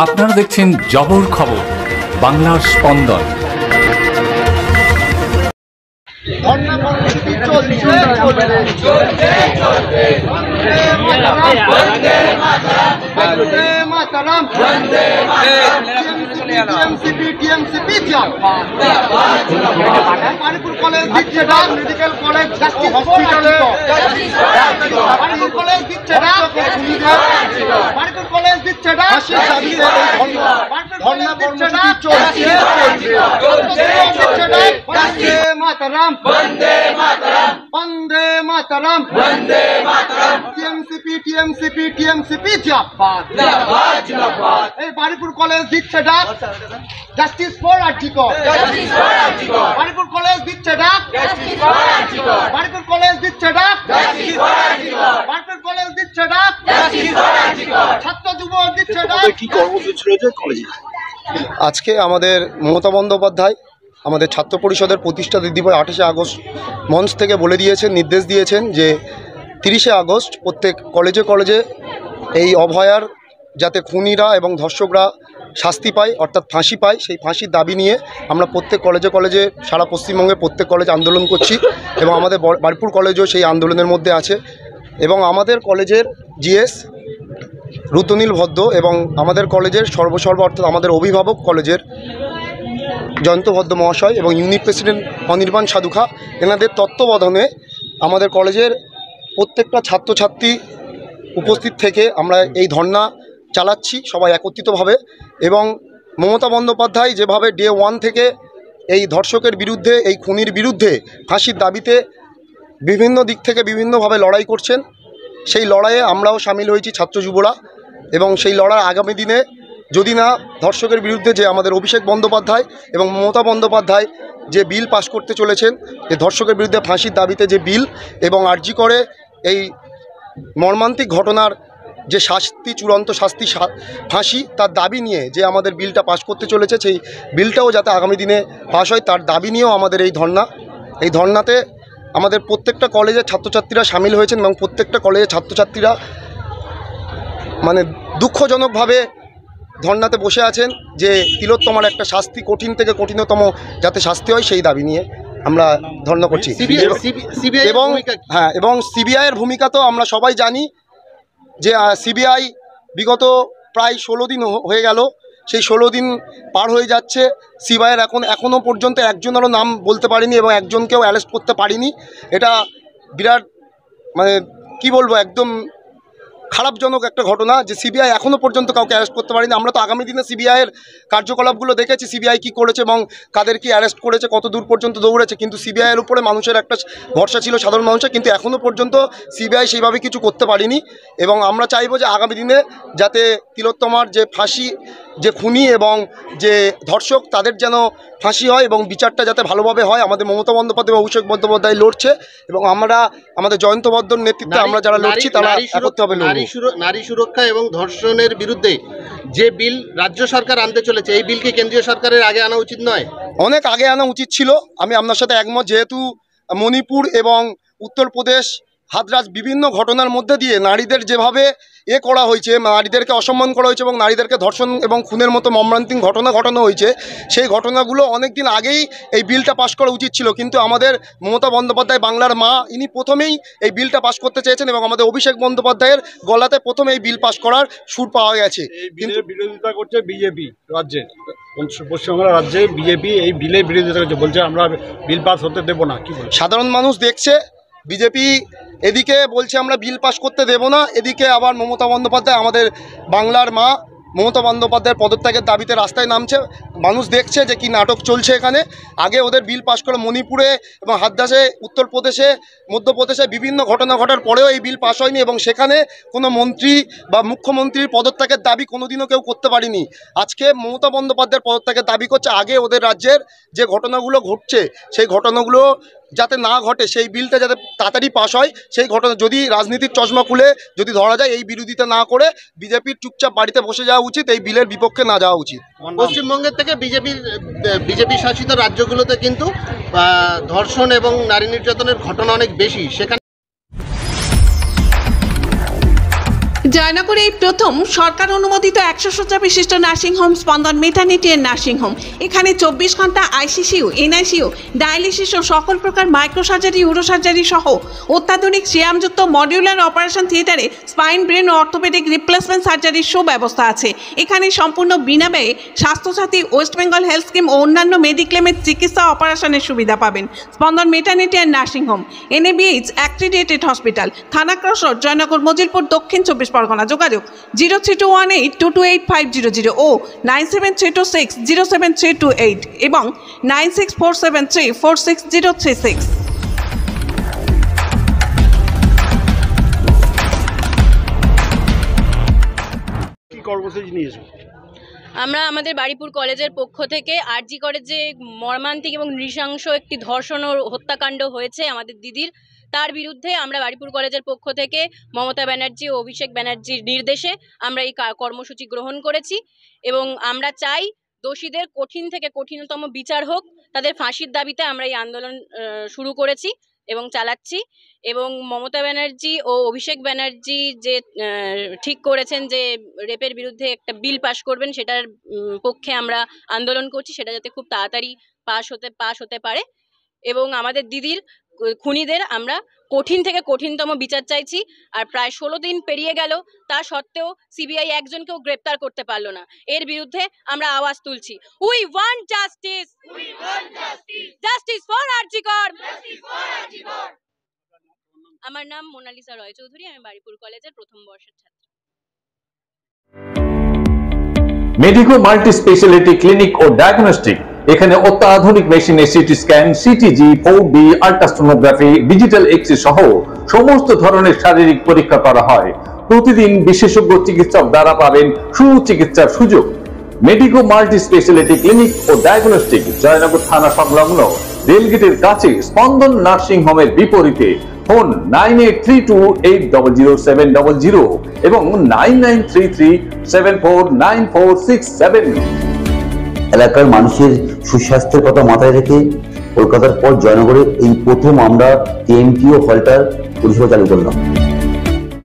আপনারা দেখছেন জবর খবর, বাংলার স্পন্দন। বারিপুর কলেজ দিচ্ছে ডাক, মেডিকেল কলেজ হসপিটালে বারিপুর কলেজ দিচ্ছে ডাক, বারিপুর কলেজ দিচ্ছে ডাক, ধর্ণা কর্মসূচি চলছে। বন্দে মাতরম, বন্দে মাতরম, বন্দে মাতরম, বন্দে মাতরম। টিএমসিপি টিএমসিপি টিএমসিপি জিন্দাবাদ, জিন্দাবাদ, জিন্দাবাদ। এই বারিপুর কলেজ দিচ্ছে ডাক, justice for RG Kar, justice for RG Kar. Baripur college দিচ্ছে ডাক, justice for RG Kar. Baripur college দিচ্ছে ডাক, justice for RG Kar. Baripur college দিচ্ছে ডাক, জাস্টিস ফর আরজিকর। ছাত্র যুব দিচ্ছে ডাক। কি কর্মসূচি রয়েছে কলেজে? আজকে আমাদের মমতা বন্দ্যোপাধ্যায় আমাদের ছাত্র পরিষদের প্রতিষ্ঠা দিবস 28শে আগস্ট মঞ্চ থেকে বলে দিয়েছেন, নির্দেশ দিয়েছেন যে 30শে আগস্ট প্রত্যেক কলেজে কলেজে এই অভয়ার যাতে খুনিরা এবং ধর্ষকরা শাস্তি পায়, অর্থাৎ ফাঁসি পায়, সেই ফাঁসির দাবি নিয়ে আমরা প্রত্যেক কলেজে কলেজে সারা পশ্চিমবঙ্গে প্রত্যেক কলেজে আন্দোলন করছি এবং আমাদের বারিপুর কলেজও সেই আন্দোলনের মধ্যে আছে। এবং আমাদের কলেজের জিএস রুদ্রনীল ভদ্র এবং আমাদের কলেজের সর্বসর্ব অর্থাৎ আমাদের অভিভাবক কলেজের জয়ন্ত ভদ্র মহাশয় এবং ইউনিট প্রেসিডেন্ট অনির্বাণ সাধুখা, এনাদের তত্ত্বাবধানে আমাদের কলেজের প্রত্যেকটা ছাত্রছাত্রী উপস্থিত থেকে আমরা এই ধর্না চালাচ্ছি সবাই একত্রিতভাবে। এবং মমতা বন্দ্যোপাধ্যায় যেভাবে ডে 1 থেকে এই ধর্ষকের বিরুদ্ধে, এই খুনির বিরুদ্ধে ফাঁসির দাবিতে বিভিন্ন দিক থেকে বিভিন্নভাবে লড়াই করছেন, সেই লড়াইয়ে আমরাও সামিল হয়েছি ছাত্র যুবরা। এবং সেই লড়াই আগামী দিনে যদি না ধর্ষকের বিরুদ্ধে যে আমাদের অভিষেক বন্দ্যোপাধ্যায় এবং মমতা বন্দ্যোপাধ্যায় যে বিল পাশ করতে চলেছেন, যে ধর্ষকের বিরুদ্ধে ফাঁসির দাবিতে যে বিল এবং আরজি করে এই মর্মান্তিক ঘটনার যে শাস্তি, চূড়ান্ত শাস্তি ফাঁসি, তার দাবি নিয়ে যে আমাদের বিলটা পাশ করতে চলেছে, সেই বিলটাও যাতে আগামী দিনে পাশ হয় তার দাবি নিয়েও আমাদের এই ধর্না। এই ধর্নাতে আমাদের প্রত্যেকটা কলেজের ছাত্রছাত্রীরা সামিল হয়েছেন এবং প্রত্যেকটা কলেজের ছাত্রছাত্রীরা মানে দুঃখজনকভাবে ধর্নাতে বসে আছেন যে তিলোত্তমার একটা শাস্তি, কঠিন থেকে কঠিনতম যাতে শাস্তি হয়, সেই দাবি নিয়ে আমরা ধর্না করছি। এবং হ্যাঁ, এবং সিবিআইয়ের ভূমিকা তো আমরা সবাই জানি যে সিবিআই বিগত প্রায় 16 দিন হয়ে গেল, সেই 16 দিন পার হয়ে যাচ্ছে, সিবিআইয়ের এখনও পর্যন্ত একজনেরও নাম বলতে পারিনি এবং একজনকেও অ্যারেস্ট করতে পারিনি। এটা বিরাট মানে কি বলবো, একদম খারাপজনক একটা ঘটনা যে সিবিআই এখনও পর্যন্ত কাউকে অ্যারেস্ট করতে পারেনি। আমরা তো আগামী দিনে সিবিআইয়ের কার্যকলাপগুলো দেখেছি, সিবিআই কী করেছে এবং কাদের কি অ্যারেস্ট করেছে, কত দূর পর্যন্ত দৌড়েছে, কিন্তু সিবিআইয়ের উপরে মানুষের একটা ভরসা ছিল সাধারণ মানুষের, কিন্তু এখনও পর্যন্ত সিবিআই সেইভাবে কিছু করতে পারেনি। এবং আমরা চাইবো যে আগামী দিনে যাতে তিলোত্তমার যে ফাঁসি, যে খুনি এবং যে ধর্ষক, তাদের যেন ফাঁসি হয় এবং বিচারটা যাতে ভালোভাবে হয়। আমাদের মমতা বন্দ্যোপাধ্যায় এবং অভিষেক বন্দ্যোপাধ্যায় লড়ছে এবং আমরা আমাদের জয়ন্ত ভদ্রর নেতৃত্বে আমরা যারা লড়ছি তারা একত্রভাবে লড়ব। নারী সুরক্ষা এবং ধর্ষণের বিরুদ্ধে যে বিল রাজ্য সরকার আনতে চলেছে, এই বিলকে কেন্দ্রীয় সরকারের আগে আনা উচিত নয়? অনেক আগে আনা উচিত ছিল, আমি আপনার সাথে একমত। যেহেতু মণিপুর এবং উত্তরপ্রদেশ, হাতরাস বিভিন্ন ঘটনার মধ্যে দিয়ে নারীদের যেভাবে করা হয়েছে, নারীদেরকে অসম্মান করা হয়েছে এবং নারীদেরকে ধর্ষণ এবং খুনের মতো মর্মান্তিক ঘটনা ঘটানো হয়েছে, সেই ঘটনাগুলো অনেক দিন আগেই এই বিলটা পাশ করা উচিত ছিল। কিন্তু আমাদের মমতা বন্দ্যোপাধ্যায়, বাংলার মা, ইনি প্রথমেই এই বিলটা পাশ করতে চেয়েছেন এবং আমাদের অভিষেক বন্দ্যোপাধ্যায়ের গলাতে প্রথমে এই বিল পাশ করার সুর পাওয়া গেছে। কিন্তু বিরোধিতা করছে বিজেপি রাজ্যে, পশ্চিমবাংলা রাজ্যে বিজেপি এই বিলের বিরোধিতা করছে, বলছে আমরা বিল পাস হতে দেবো না। কি সাধারণ মানুষ দেখছে, বিজেপি এদিকে বলছে আমরা বিল পাস করতে দেব না, এদিকে আবার মমতা বন্দ্যোপাধ্যায়, আমাদের বাংলার মা মমতা বন্দ্যোপাধ্যায়ের পদত্যাগের দাবিতে রাস্তায় নামছে। মানুষ দেখছে যে কি নাটক চলছে এখানে। আগে ওদের বিল পাস করে মণিপুরে এবং হাতরাসে, উত্তরপ্রদেশে, মধ্যপ্রদেশে বিভিন্ন ঘটনা ঘটার পরেও এই বিল পাস হয়নি এবং সেখানে কোনো মন্ত্রী বা মুখ্যমন্ত্রীর পদত্যাগের দাবি কোনোদিনও কেউ করতে পারেনি। আজকে মমতা বন্দ্যোপাধ্যায়ের পদত্যাগের দাবি করছে। আগে ওদের রাজ্যের যে ঘটনাগুলো ঘটছে সেই ঘটনাগুলো যাতে না ঘটে, সেই বিলটা যাতে তাড়াতাড়ি পাস হয়, সেই ঘটনা যদি রাজনীতির চশমা খুলে যদি ধরা যায়, এই বিরোধিতা না করে বিজেপির চুপচাপ বাড়িতে বসে যাওয়া উচিত, এই বিলের বিপক্ষে না যাওয়া উচিত। পশ্চিমবঙ্গের থেকে বিজেপি শাসিত রাজ্যগুলোতে কিন্তু ধর্ষণ এবং নারী নির্যাতনের ঘটনা অনেক বেশি। সেখানে জয়নগরে এই প্রথম সরকার অনুমোদিত 100 শয্যা বিশিষ্ট নার্সিংহোম স্পন্দন মেটার্নিটি এন্ড নার্সিংহোম। এখানে 24 ঘন্টা আইসিসিউ, এনআইসিউ, ডায়ালিসিস ও সকল প্রকার মাইক্রোসার্জারি, ইউরোসার্জারি সহ অত্যাধুনিক শ্যামযুক্ত মডিউলার অপারেশন থিয়েটারে স্পাইন, ব্রেন ও অর্থোপেডিক রিপ্লেসমেন্ট সার্জারির সুব্যবস্থা আছে। এখানে সম্পূর্ণ বিনা ব্যয়ে Swasthyasathi, West Bengal health scheme ও অন্যান্য মেডিক্লেমের চিকিৎসা অপারেশনের সুবিধা পাবেন। Spandan maternity and nursing home, NABH accredited hospital, Thana cross road, Joynagar, Majilpur, দক্ষিণ 24 পরগনা। যোগাযোগ 0321822850 ও 9732607328 এবং 9647346036। কি কর্মসূচি নিয়েছো? আমরা আমাদের বারুইপুর কলেজের পক্ষ থেকে আরজি কলেজে মর্মান্তিক এবং নৃশংস একটি ধর্ষণ ও হত্যাকাণ্ড হয়েছে আমাদের দিদির, তার বিরুদ্ধে আমরা বারুইপুর কলেজের পক্ষ থেকে মমতা ব্যানার্জি ও অভিষেক ব্যানার্জির নির্দেশে আমরা এই কর্মসূচি গ্রহণ করেছি এবং আমরা চাই দোষীদের কঠিন থেকে কঠিনতম বিচার হোক। তাদের ফাঁসির দাবিতে আমরা এই আন্দোলন শুরু করেছি এবং চালাচ্ছি। এবং মমতা ব্যানার্জি ও অভিষেক ব্যানার্জি যে ঠিক করেছেন যে রেপের বিরুদ্ধে একটা বিল পাশ করবেন, সেটার পক্ষে আমরা আন্দোলন করছি, সেটা যাতে খুব তাড়াতাড়ি পাশ হতে পারে। এবং আমাদের দিদির খুনিদের আমরা কঠিন থেকে কঠিনতম বিচার চাইছি। আর প্রায় 16 দিন পেরিয়ে গেল, তা সত্ত্বেও সিবিআই একজনকেও গ্রেপ্তার করতে পারলো না। এর বিরুদ্ধে আমরা আওয়াজ তুলছি। We want justice, justice for RG Kar. আমার নাম মোনালিসা রয় চৌধুরী, আমি বারুইপুর কলেজের প্রথম বর্ষের ছাত্রী। মেডিকো মাল্টি স্পেশালিটি ক্লিনিক ও ডায়াগনস্টিক, এখানে অত্যাধুনিক মেশিনে CT scan, CTG, 4D, ultrasonography, digital X-ray সহ সমস্ত ধরনের শারীরিক পরীক্ষা করা হয়। প্রতিদিন বিশেষজ্ঞ চিকিৎসক দ্বারা পাবেন সুচিকিৎসার সুযোগ। মেডিকো মাল্টি স্পেশালিটি ক্লিনিক ও ডায়াগনস্টিক, জয়নগর থানা সংলগ্ন রেলগেটের কাছে, স্পন্দন নার্সিং হোমের বিপরীতে। ফোন 9832800700 এবং 9933749467। এলাকার মানুষের সুস্বাস্থ্যের কথা মাথায় রেখে কলকাতার পর জয়নগরে এই প্রথম আমরা TMT ও হল্টার পরিষেবা চালু করলাম।